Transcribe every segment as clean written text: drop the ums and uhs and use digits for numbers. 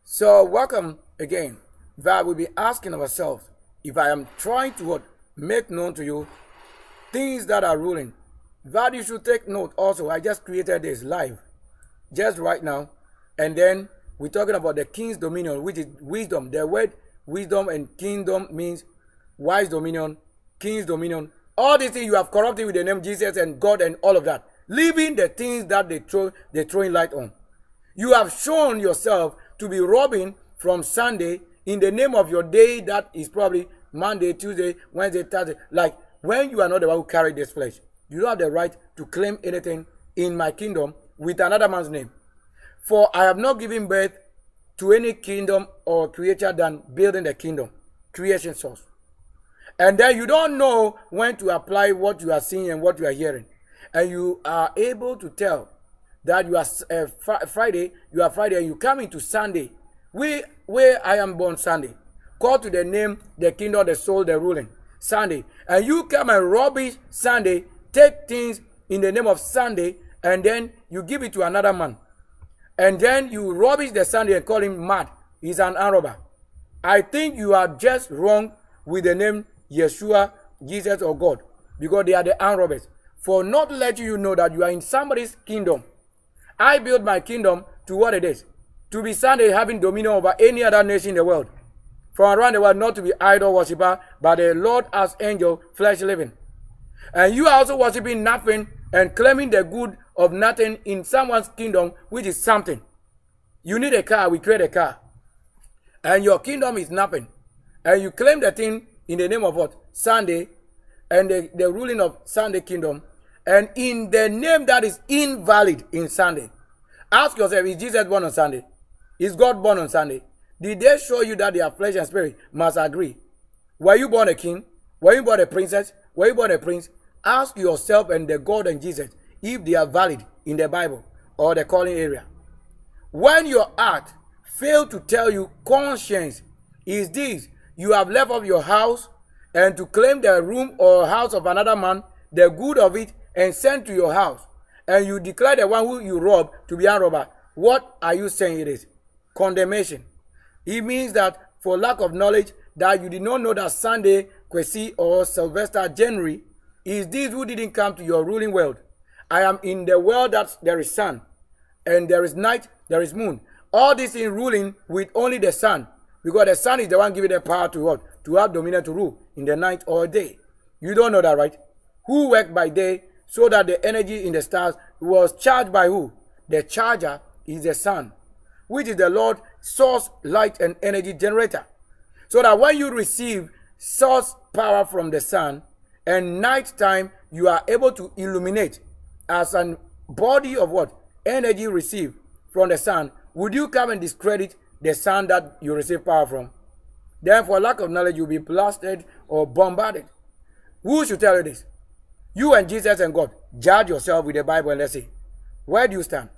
So welcome again. That we'll be asking ourselves, if I am trying to what, make known to you things that are ruling, that you should take note also. I just created this live just right now, and then we're talking about the king's dominion, which is wisdom. The word wisdom and kingdom means wise dominion, king's dominion. All these things you have corrupted with the name Jesus and God and all of that, leaving the things that they're throwing light on. You have shown yourself to be robbing from Sunday in the name of your day that is probably Monday, Tuesday, Wednesday, Thursday. Like when you are not the one who carried this flesh, you don't have the right to claim anything in my kingdom with another man's name. For I have not given birth to any kingdom or creature than building the kingdom, creation source. And then you don't know when to apply what you are seeing and what you are hearing. And you are able to tell that you are Friday, and you come into Sunday, where I am born Sunday, call to the name, the kingdom, the soul, the ruling, Sunday. And you come and rubbish Sunday, take things in the name of Sunday, and then you give it to another man. And then you rubbish the Sunday and call him mad. He's an arm robber. I think you are just wrong with the name Yeshua, Jesus, or God, because they are the arm robbers, for not letting you know that you are in somebody's kingdom. I built my kingdom to what it is. To be Sunday having dominion over any other nation in the world. From around the world, not to be idol worshiper, but the Lord as angel, flesh living. And you are also worshiping nothing and claiming the good of nothing in someone's kingdom, which is something. You need a car, we create a car. And your kingdom is nothing. And you claim the thing in the name of what? Sunday, and the ruling of Sunday kingdom. And in the name that is invalid in Sunday. Ask yourself, is Jesus born on Sunday? Is God born on Sunday? Did they show you that their flesh and spirit must agree? Were you born a king? Were you born a princess? Were you born a prince? Ask yourself and the God and Jesus if they are valid in the Bible or the calling area. When your heart fails to tell you conscience is this, you have left off your house and to claim the room or house of another man, the good of it, and sent to your house, and you declare the one who you rob to be a robber, what are you saying it is? Condemnation. It means that for lack of knowledge, that you did not know that Sunday, Kwesi, or Sylvester, January, is this who didn't come to your ruling world. I am in the world that there is sun, and there is night, there is moon. All this in ruling with only the sun, because the sun is the one giving the power to what? To have dominion to rule in the night or day. You don't know that, right? Who worked by day, so that the energy in the stars was charged by who? The charger is the sun, which is the Lord source, light, and energy generator. So that when you receive source power from the sun, and night time, you are able to illuminate as a body of what? Energy received from the sun. Would you come and discredit the sun that you receive power from? Then for lack of knowledge, you'll be blasted or bombarded. Who should tell you this? You and Jesus and God. Judge yourself with the Bible and let's see. Where do you stand?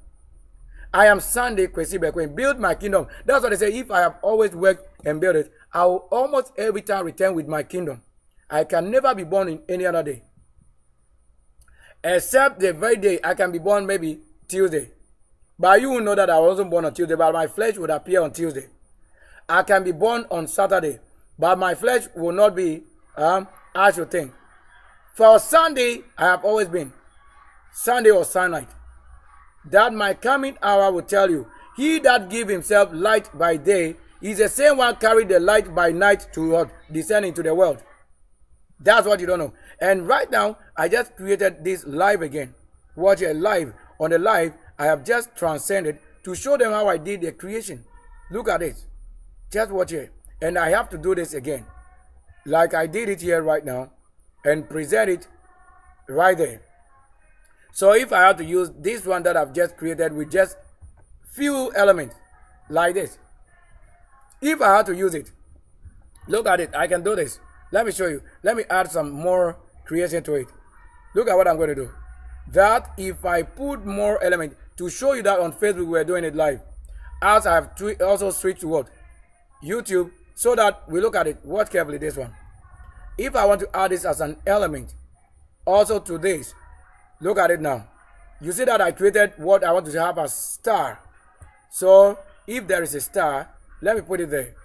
I am Sunday, Kwesi Bekwe. Build my kingdom. That's what they say. If I have always worked and built it, I will almost every time return with my kingdom. I can never be born in any other day. Except the very day I can be born maybe Tuesday. But you will know that I wasn't born on Tuesday, but my flesh would appear on Tuesday. I can be born on Saturday, but my flesh will not be, as you think. For Sunday, I have always been. Sunday or Sunday. That my coming hour will tell you. He that give himself light by day is the same one carry the light by night to what? Descend into the world. That's what you don't know. And right now, I just created this live again. Watch it live. On the live, I have just transcended to show them how I did the creation. Look at it. Just watch it. And I have to do this again. Like I did it here right now. And present it right there. So if I have to use this one that I've just created with just few elements like this, if I have to use it, look at it, I can do this. Let me show you. Let me add some more creation to it. Look at what I'm going to do. That if I put more element to show you that on Facebook we're doing it live, as I have also switched to what? YouTube, so that we look at it. Watch carefully this one. If I want to add this as an element also to this, look at it now. You see that I created what I want to have as star. So if there is a star, Let me put it there.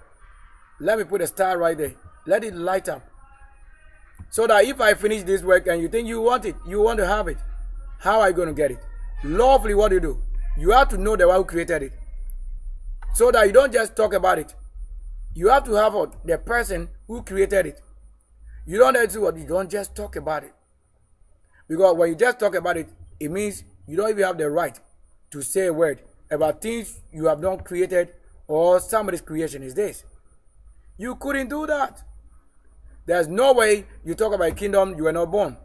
Let me put a star right there. Let it light up. So that if I finish this work and you think you want it, you want to have it, how are you going to get it? Lawfully, what do? You have to know the one who created it. So that you don't just talk about it. You have to have the person who created it. You don't just talk about it. Because when you just talk about it, it means you don't even have the right to say a word about things you have not created or somebody's creation is this. You couldn't do that. There's no way you talk about a kingdom you were not born.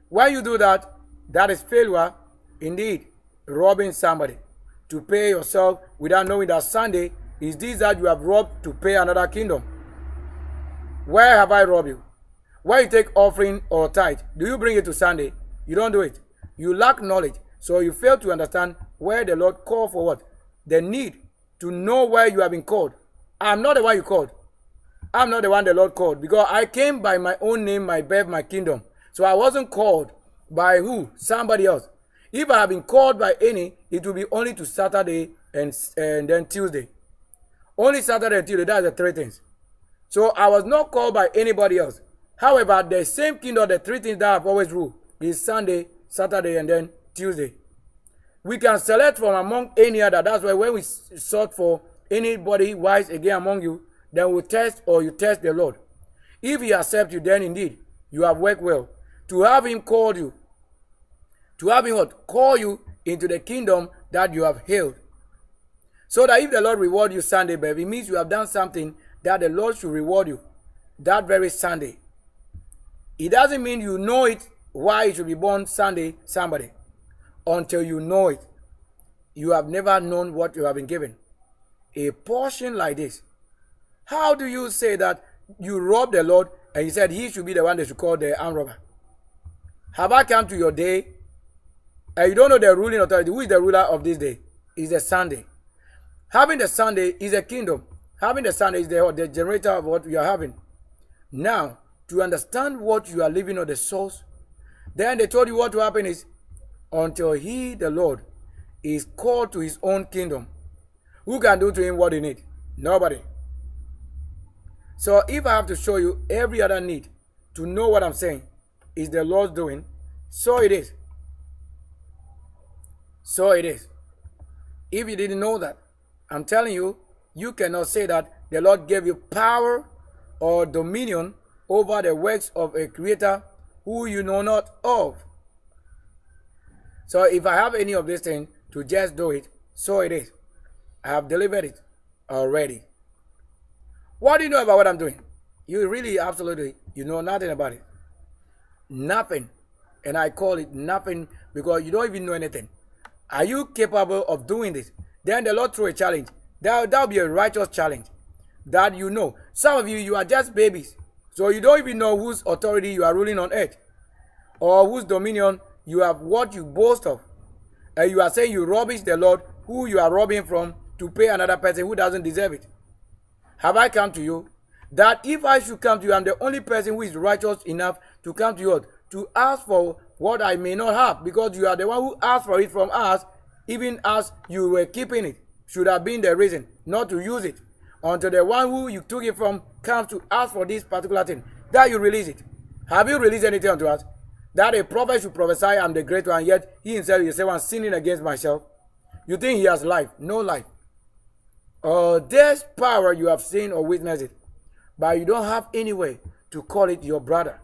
When you do that, that is failure, indeed, robbing somebody. To pay yourself without knowing that Sunday is this that you have robbed to pay another kingdom. Where have I robbed you? When you take offering or tithe, do you bring it to Sunday? You don't do it. You lack knowledge, so you fail to understand where the Lord called for what? The need to know where you have been called. I'm not the one you called. I'm not the one the Lord called, because I came by my own name, my birth, my kingdom. So I wasn't called by who? Somebody else. If I have been called by any, it will be only to Saturday and then Tuesday. Only Saturday and Tuesday, that's the three things. So I was not called by anybody else. However, the same kingdom, the three things that I've always ruled is Sunday, Saturday, and then Tuesday. We can select from among any other. That's why when we sought for anybody wise again among you, then we test or you test the Lord. If he accepts you, then indeed you have worked well. To have him called you, to have him what? Call you into the kingdom that you have held. So that if the Lord reward you Sunday, baby, it means you have done something that the Lord should reward you that very Sunday. It doesn't mean you know it why it should be born Sunday, somebody. Until you know it, you have never known what you have been given. A portion like this. How do you say that you robbed the Lord and you said he should be the one that should call the armed robber? Have I come to your day and you don't know the ruling authority? Who is the ruler of this day? It's the Sunday. Having the Sunday is a kingdom. Having the Sunday is the generator of what we are having. Now, to understand what you are living on the source, then they told you what will happen is until he, the Lord, is called to his own kingdom. Who can do to him what he needs? Nobody. So if I have to show you every other need to know what I'm saying is the Lord's doing, so it is. So it is. If you didn't know that, I'm telling you, you cannot say that the Lord gave you power or dominion over the works of a creator who you know not of. So if I have any of these things to just do it, so it is. I have delivered it already. What do you know about what I'm doing? You really, absolutely, you know nothing about it. Nothing. And I call it nothing because you don't even know anything. Are you capable of doing this? Then the Lord threw a challenge. That'll be a righteous challenge. That you know. Some of you are just babies. So you don't even know whose authority you are ruling on earth. Or whose dominion you have what you boast of. And you are saying you rubbish the Lord who you are robbing from to pay another person who doesn't deserve it. Have I come to you? That if I should come to you, I'm the only person who is righteous enough to come to you to ask for what I may not have, because you are the one who asked for it from us, even as you were keeping it. Should have been the reason not to use it until the one who you took it from comes to ask for this particular thing, that you release it. Have you released anything unto us? That a prophet should prophesy, I'm the great one, yet he himself is the one sinning against myself. You think he has life? No life. There's power, you have seen or witnessed it, but you don't have any way to call it your brother.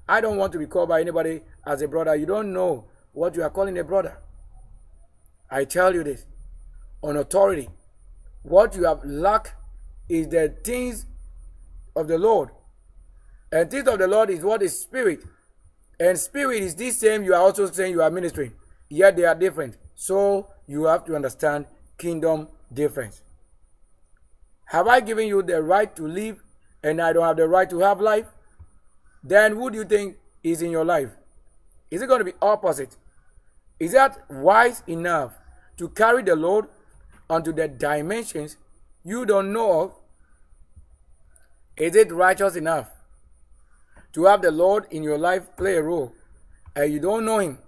I don't want to be called by anybody as a brother. You don't know what you are calling a brother. I tell you this, on authority, what you have lacked is the things of the Lord. And things of the Lord is what is spirit. And spirit is this same you are also saying you are ministering. Yet they are different. So you have to understand kingdom difference. Have I given you the right to live and I don't have the right to have life? Then who do you think is in your life? Is it going to be opposite? Is that wise enough to carry the load onto the dimensions you don't know of? Is it righteous enough to have the Lord in your life play a role and you don't know him?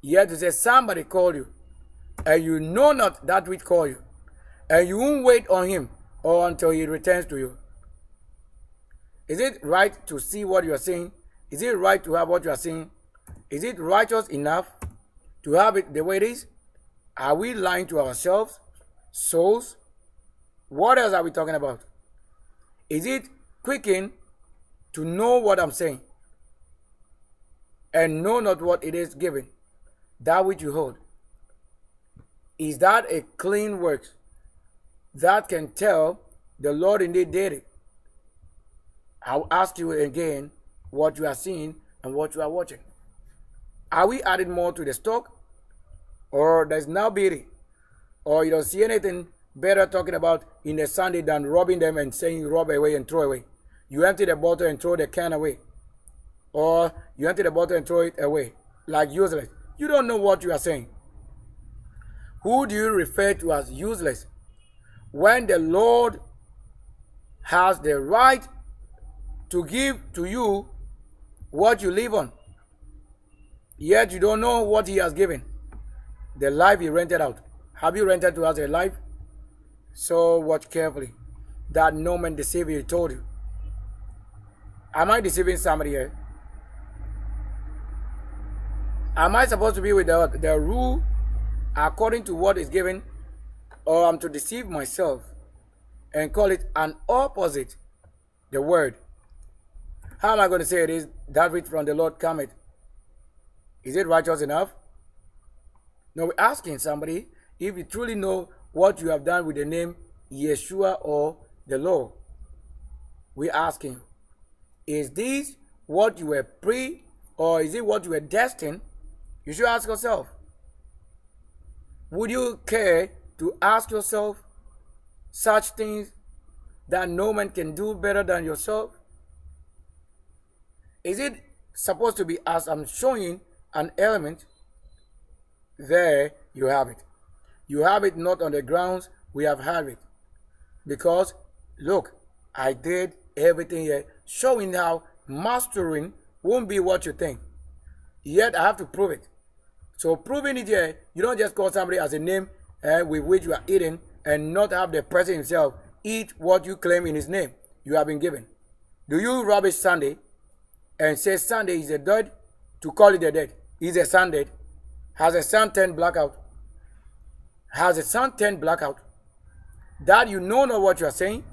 Yet to say somebody called you and you know not that which called you. and you won't wait on him or until he returns to you. Is it right to see what you are saying? Is it right to have what you are saying? Is it righteous enough to have it the way it is? Are we lying to ourselves? Souls? What else are we talking about? Is it quickened to know what I'm saying and know not what it is given, that which you hold? Is that a clean work that can tell the Lord indeed did it? I'll ask you again what you are seeing and what you are watching. Are we adding more to the stock? Or there's now beauty? Or you don't see anything better talking about in the Sunday than robbing them and saying rob away and throw away? You empty the bottle and throw the can away. Or you empty the bottle and throw it away like useless. You don't know what you are saying. Who do you refer to as useless when the Lord has the right to give to you what you live on, yet you don't know what he has given? The life he rented out. Have you rented to us a life? So watch carefully that no man deceive you. He told you. Am I deceiving somebody here? Am I supposed to be with the rule according to what is given, or I'm to deceive myself and call it an opposite, the word? How am I going to say it is that which from the Lord cometh? Is it righteous enough? No, we're asking somebody if you truly know what you have done with the name Yeshua or the Lord. We're asking, is this what you were pre, or is it what you were destined? You should ask yourself. Would you care to ask yourself such things that no man can do better than yourself? Is it supposed to be, as I'm showing an element, there you have it. You have it not on the grounds we have had it. Because, look, I did everything here, showing how mastering won't be what you think. Yet I have to prove it. So proving it here, you don't just call somebody as a name with which you are eating and not have the person himself eat what you claim in his name you have been given. Do you rubbish Sunday and say Sunday is a dead to call it a dead? Is a sun dead? Has a sun turned blackout? Has a sun turned blackout? That you know not what you are saying?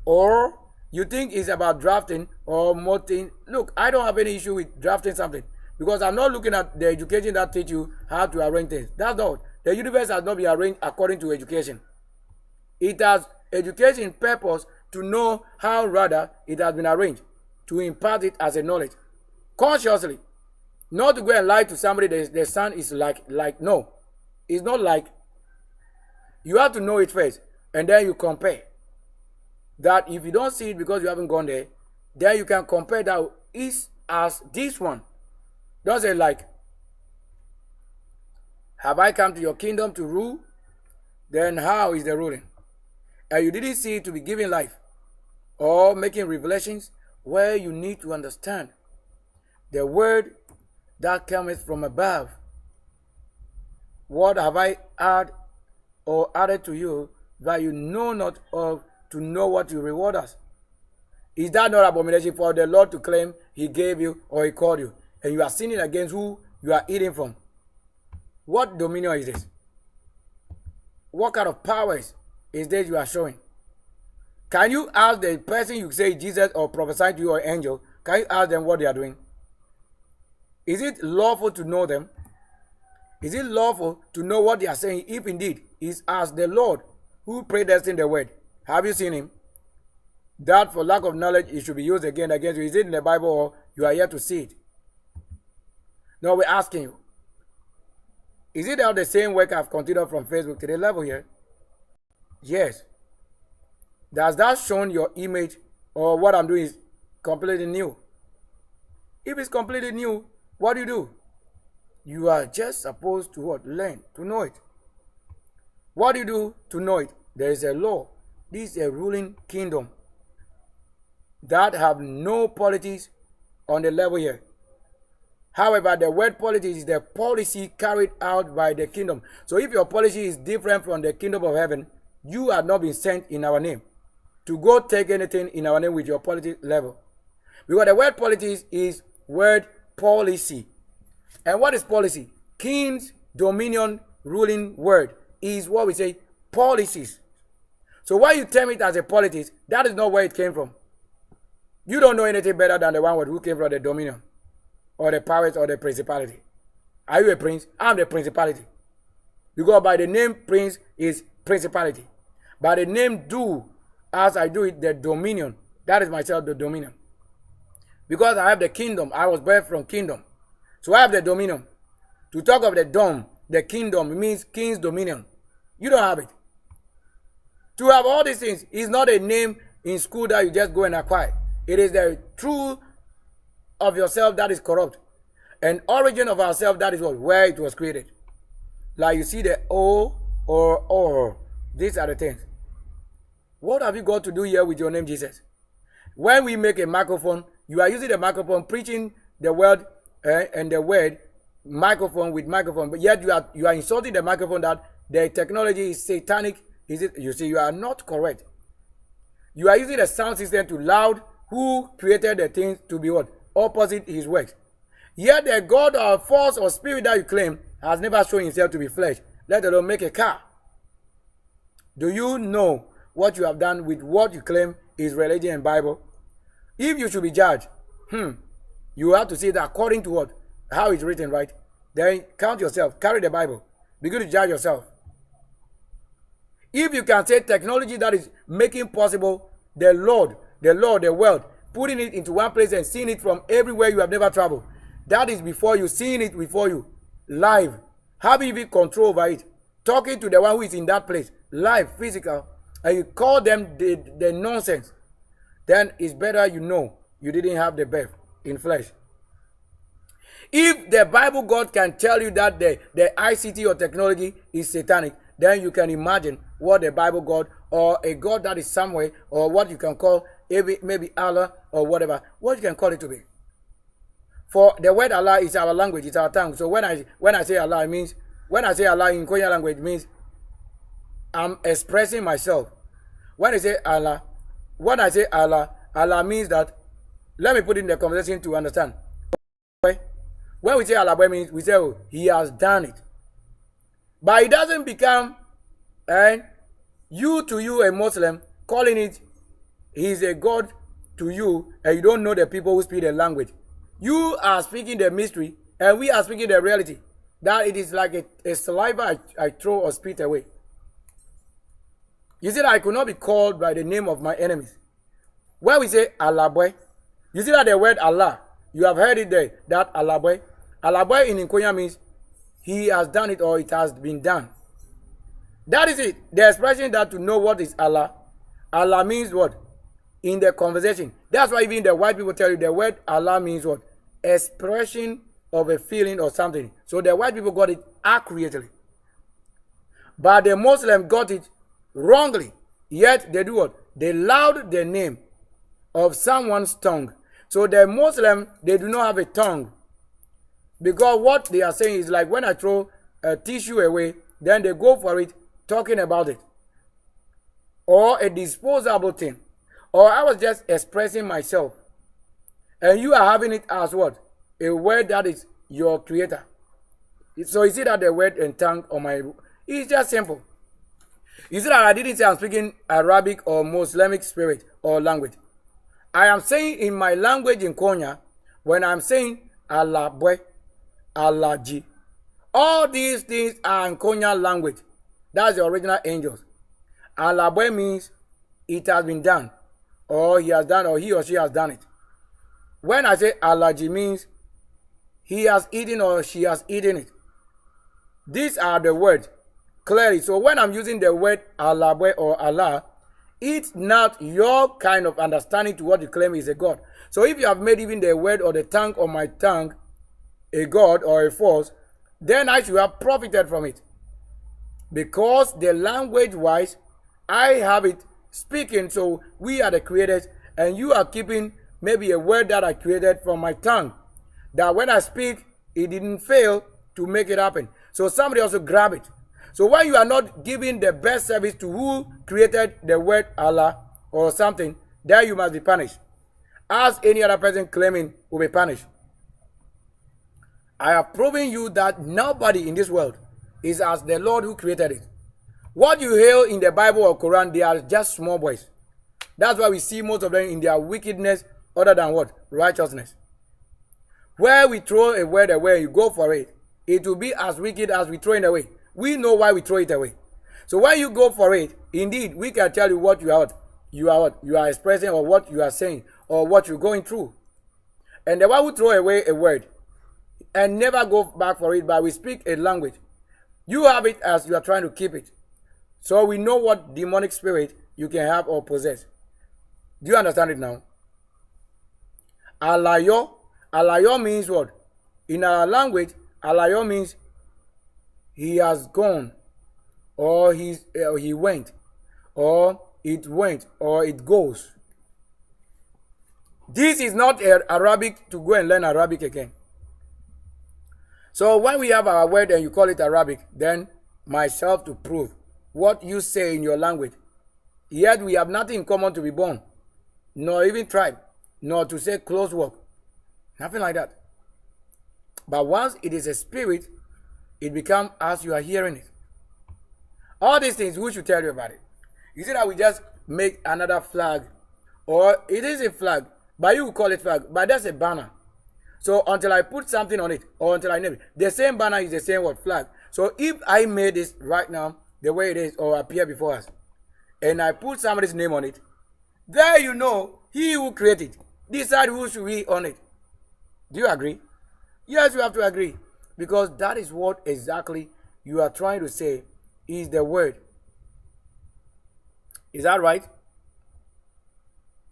Or you think it's about drafting or more things? Look, I don't have any issue with drafting something, because I'm not looking at the education that teach you how to arrange things. That's not. The universe has not been arranged according to education. It has education purpose to know how rather it has been arranged, to impart it as a knowledge. Consciously. Not to go and lie to somebody that the sun is like, no. It's not like. You have to know it first, and then you compare. That if you don't see it because you haven't gone there, then you can compare that is as this one. Don't say like, have I come to your kingdom to rule? Then how is the ruling? And you didn't see it to be giving life or making revelations where you need to understand the word that cometh from above. What have I added or added to you that you know not of, to know what you reward us? Is that not abomination for the Lord to claim he gave you or he called you, and you are sinning against who you are eating from? What dominion is this? What kind of powers is this you are showing? Can you ask the person you say Jesus or prophesy to you or angel, can you ask them what they are doing? Is it lawful to know them? Is it lawful to know what they are saying if indeed is as the Lord who predestined the word? Have you seen him? That for lack of knowledge it should be used again against you. Is it in the Bible or you are yet to see it? No, we're asking you. Is it all the same work I've continued from Facebook to the level here? Yes. Does that show your image, or what I'm doing is completely new? If it's completely new, what do? You are just supposed to what? Learn to know it. What do you do to know it? There is a law. This is a ruling kingdom that have no politics on the level here. However, the word policy is the policy carried out by the kingdom. So if your policy is different from the kingdom of heaven, you have not been sent in our name to go take anything in our name with your policy level. Because the word policy is word policy. And what is policy? King's dominion ruling word is what we say policies. So when you term it as a policy, that is not where it came from. You don't know anything better than the one who came from the dominion or the powers or the principality. Are you a prince? I'm the principality. Because by the name prince is principality. By the name do as I do it, the dominion. That is myself, the dominion. Because I have the kingdom. I was birthed from kingdom. So I have the dominion. To talk of the dome, the kingdom, it means king's dominion. You don't have it. To have all these things is not a name in school that you just go and acquire. It is the truth of yourself that is corrupt. And origin of ourself, that is what, where it was created. Like you see the O or. These are the things. What have you got to do here with your name, Jesus? When we make a microphone, you are using the microphone, preaching the word and the word, microphone with microphone. But yet you are insulting the microphone that the technology is satanic. Is it? You see, you are not correct. You are using the sound system to loud who created the things to be what? Opposite his works. Yet the God or force or spirit that you claim has never shown himself to be flesh, let alone make a car. Do you know what you have done with what you claim is religion and Bible? If you should be judged, you have to see that according to what? How it's written, right? Then count yourself, carry the Bible, begin to judge yourself. If you can say technology that is making possible the Lord, the world, putting it into one place and seeing it from everywhere you have never traveled, that is before you, seeing it before you, live, having even control over it, talking to the one who is in that place, live, physical, and you call them the nonsense, then it's better you know you didn't have the birth in flesh. If the Bible God can tell you that the ICT or technology is satanic, then you can imagine what the Bible God or a God that is somewhere or what you can call maybe Allah or whatever, what you can call it to be. For the word Allah is our language, it's our tongue. So when I say Allah, it means, when I say Allah in Korean language, it means I'm expressing myself. When I say Allah, Allah means that, let me put it in the conversation to understand. When we say Allah, means we say, oh, he has done it. But it doesn't become, you a Muslim, calling it, he's a God to you, and you don't know the people who speak the language. You are speaking the mystery, and we are speaking the reality. That it is like a saliva I throw or spit away. You see that I could not be called by the name of my enemies. When we say Allah boy, you see that the word Allah, you have heard it there, that Allah boy. Allah boy in Nkonya means he has done it or it has been done. That is it. The expression that to know what is Allah, Allah means what? In the conversation. That's why even the white people tell you the word Allah means what? Expression of a feeling or something. So the white people got it accurately. But the Muslim got it wrongly. Yet they do what? They loud the name of someone's tongue. So the Muslim, they do not have a tongue. Because what they are saying is like when I throw a tissue away, then they go for it, talking about it. Or a disposable thing. Or I was just expressing myself. And you are having it as what? A word that is your creator. So you see that the word and tongue on my... It's just simple. You see that I didn't say I'm speaking Arabic or Muslimic spirit or language. I am saying in my language in Konya, when I'm saying Allah boy, Allah Ji. All these things are in Konya language. That's the original angels. Allah boy means it has been done. Or he has done, or he or she has done it. When I say Allah Ji means he has eaten or she has eaten it. These are the words clearly. So when I'm using the word Allah boy or Allah, it's not your kind of understanding to what you claim is a God. So if you have made even the word or the tongue of my tongue a God or a force, then I should have profited from it. Because the language wise, I have it speaking, so we are the creators, and you are keeping maybe a word that I created from my tongue. that when I speak, it didn't fail to make it happen. So somebody also grab it. So when you are not giving the best service to who created the word Allah or something, then you must be punished. As any other person claiming will be punished. I have proven you that nobody in this world is as the Lord who created it. What you hail in the Bible or Quran, they are just small boys. That's why we see most of them in their wickedness other than what? Righteousness. Where we throw a word away, you go for it. It will be as wicked as we throw it away. We know why we throw it away. So when you go for it, indeed, we can tell you what you are, you are expressing, or what you are saying, or what you're going through. And the one who throw away a word and never go back for it, but we speak a language, you have it as you are trying to keep it. So we know what demonic spirit you can have or possess. Do you understand it now? Alayo. Alayo means what? In our language, alayo means he has gone, or he went, or it went, or it goes. This is not Arabic to go and learn Arabic again. So when we have our word and you call it Arabic, then myself to prove what you say in your language. Yet we have nothing in common to be born, nor even tribe, nor to say close work. Nothing like that. But once it is a spirit, it becomes as you are hearing it. All these things, who should tell you about it? You see that we just make another flag, or it is a flag, but you will call it flag, but that's a banner. So until I put something on it, or until I name it, the same banner is the same word, flag. So if I made this right now, the way it is, or appear before us, and I put somebody's name on it, there you know, he who created, decide who should be on it. Do you agree? Yes, you have to agree. Because that is what exactly you are trying to say is the word. Is that right?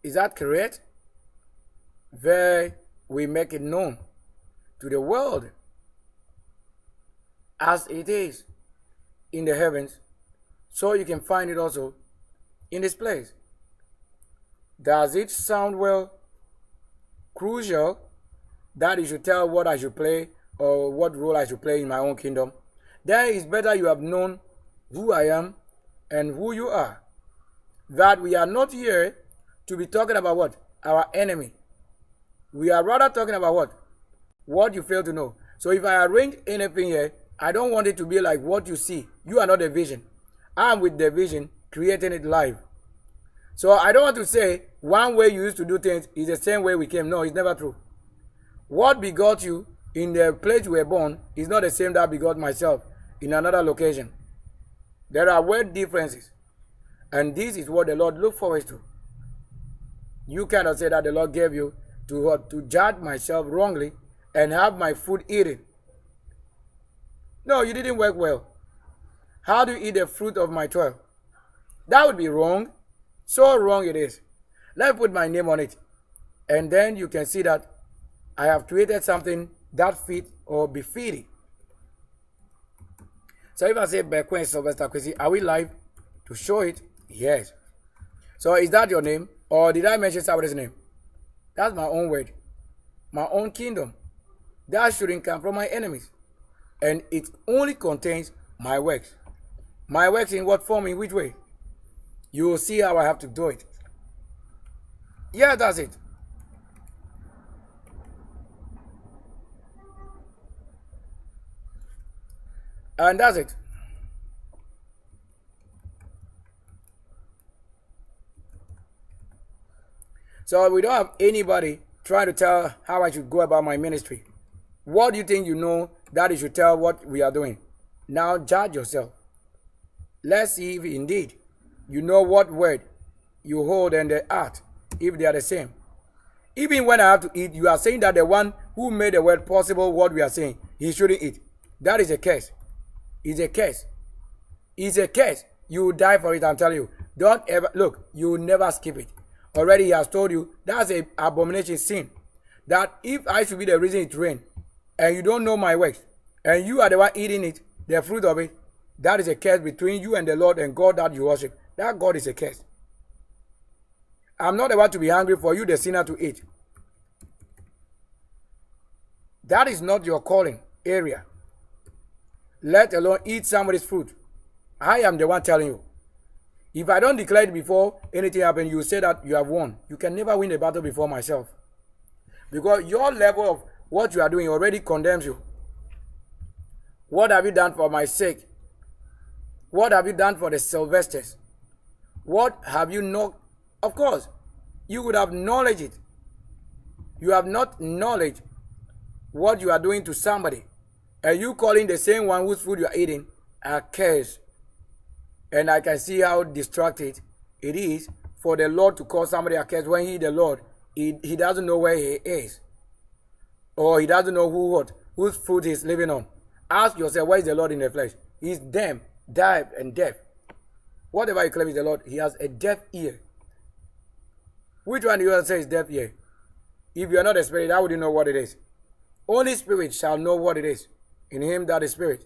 Is that correct? Where we make it known to the world as it is in the heavens, so you can find it also in this place. Does it sound well? Crucial that you should tell what I should play or what role I should play in my own kingdom? Then it's better you have known who I am and who you are. That we are not here to be talking about what? Our enemy. We are rather talking about what? What you fail to know. So if I arrange anything here, I don't want it to be like what you see. You are not the vision. I'm with the vision, creating it live. So I don't want to say one way you used to do things is the same way we came. No, it's never true. What begot you in the place you were born is not the same that begot myself in another location. There are word differences. And this is what the Lord looks forward to. You cannot say that the Lord gave you to judge myself wrongly and have my food eaten. No, you didn't work well. How do you eat the fruit of my toil? That would be wrong. So wrong it is. Let me put my name on it. And then you can see that I have created something that fit or befitting. So if I say Bekwen Sylvester Kwesi, are we live to show it? Yes. So is that your name? Or did I mention somebody's name? That's my own word. My own kingdom. That shouldn't come from my enemies. And it only contains my works. My works in what form, in which way? You will see how I have to do it. Yeah, that's it. And that's it. So we don't have anybody trying to tell how I should go about my ministry. What do you think you know that you should tell what we are doing? Now judge yourself. Let's see if indeed you know what word you hold and the art, if they are the same. Even when I have to eat, you are saying that the one who made the word possible, what we are saying, he shouldn't eat. That is a curse. It's a curse. It's a curse. You will die for it, I'm telling you. Don't ever, look, you will never skip it. Already he has told you, that's an abomination sin. That if I should be the reason it rained, and you don't know my works, and you are the one eating it, the fruit of it, that is a curse between you and the Lord and God that you worship. That God is a curse. I'm not about to be hungry for you, the sinner, to eat. That is not your calling area. Let alone eat somebody's food. I am the one telling you. If I don't declare it before anything happens, you say that you have won. You can never win a battle before myself. Because your level of what you are doing already condemns you. What have you done for my sake? What have you done for the Sylvesters? What have you not? Of course, you would have knowledge it. You have not knowledge what you are doing to somebody. And you calling the same one whose food you are eating a curse. And I can see how distracted it is for the Lord to call somebody a curse when he, the Lord, he doesn't know where he is. Or he doesn't know whose food he's living on. Ask yourself, where is the Lord in the flesh? He's dumb, deaf, and deaf. Whatever you claim is the Lord, he has a deaf ear. Which one do you say is deaf ear? If you are not a spirit, how would you know what it is? Only spirit shall know what it is. In him that is spirit.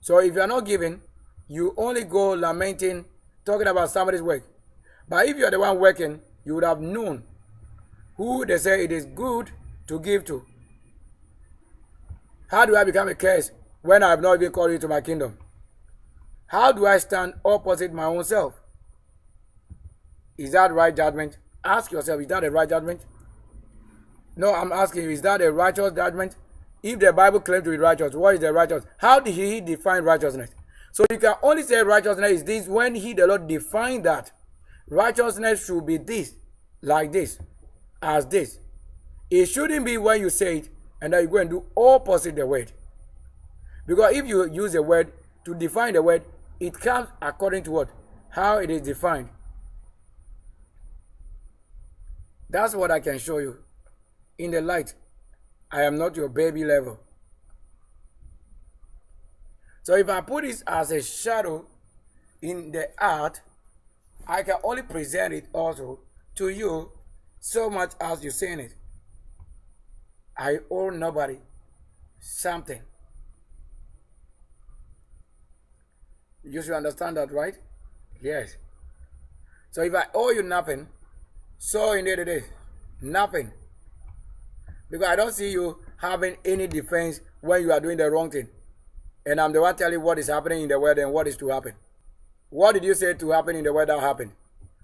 So if you are not given, you only go lamenting, talking about somebody's work. But if you are the one working, you would have known who they say it is good to give to. How do I become a curse when I have not even called you to my kingdom? How do I stand opposite my own self? Is that right judgment? Ask yourself, is that a right judgment? No, I'm asking you, is that a righteous judgment? If the Bible claims to be righteous, what is the righteous? How did he define righteousness? So you can only say righteousness is this when he, the Lord, defined that. Righteousness should be this, like this, as this. It shouldn't be when you say it, and then you go and do opposite the word. Because if you use a word to define the word, it comes according to what? How it is defined. That's what I can show you. In the light, I am not your baby level. So if I put this as a shadow in the art, I can only present it also to you so much as you're saying it. I owe nobody something. You should understand that, right? Yes. So if I owe you nothing, so indeed it is. Nothing. Because I don't see you having any defense when you are doing the wrong thing. And I'm the one telling you what is happening in the world and what is to happen. What did you say to happen in the world that happened?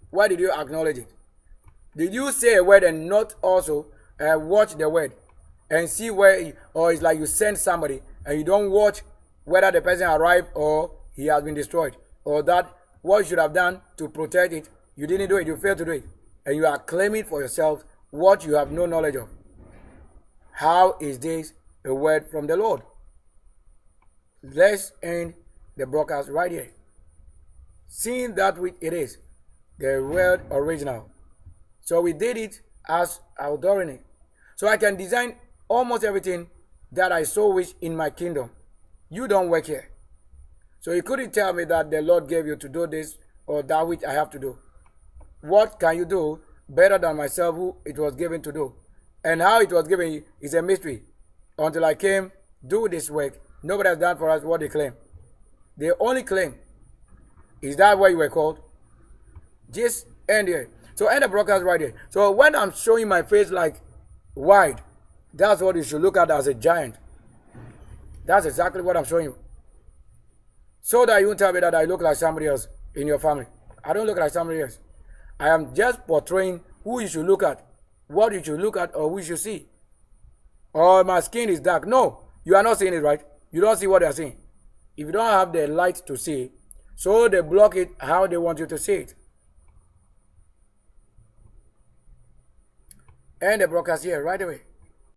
Why did you acknowledge it? Did you say a word and not also watch the word and see where, or it's like you send somebody and you don't watch whether the person arrived or he has been destroyed, or that what you should have done to protect it, you didn't do it, you failed to do it, and you are claiming for yourself what you have no knowledge of. How is this a word from the Lord? Let's end the broadcast right here. Seeing that which it is, the word original. So we did it as outdooring it. So I can design almost everything that I so wish in my kingdom. You don't work here. So you couldn't tell me that the Lord gave you to do this or that which I have to do. What can you do better than myself who it was given to do? And how it was given is a mystery. Until I came, do this work. Nobody has done for us what they claim. They only claim. Is that what you were called? Just end here. So end the broadcast right here. So when I'm showing my face like wide, that's what you should look at as a giant. That's exactly what I'm showing you. So that you won't tell me that I look like somebody else in your family. I don't look like somebody else. I am just portraying who you should look at, what you should look at, or who you should see. Or my skin is dark. No, you are not seeing it right. You don't see what they are seeing. If you don't have the light to see it, so they block it how they want you to see it. End the broadcast here right away.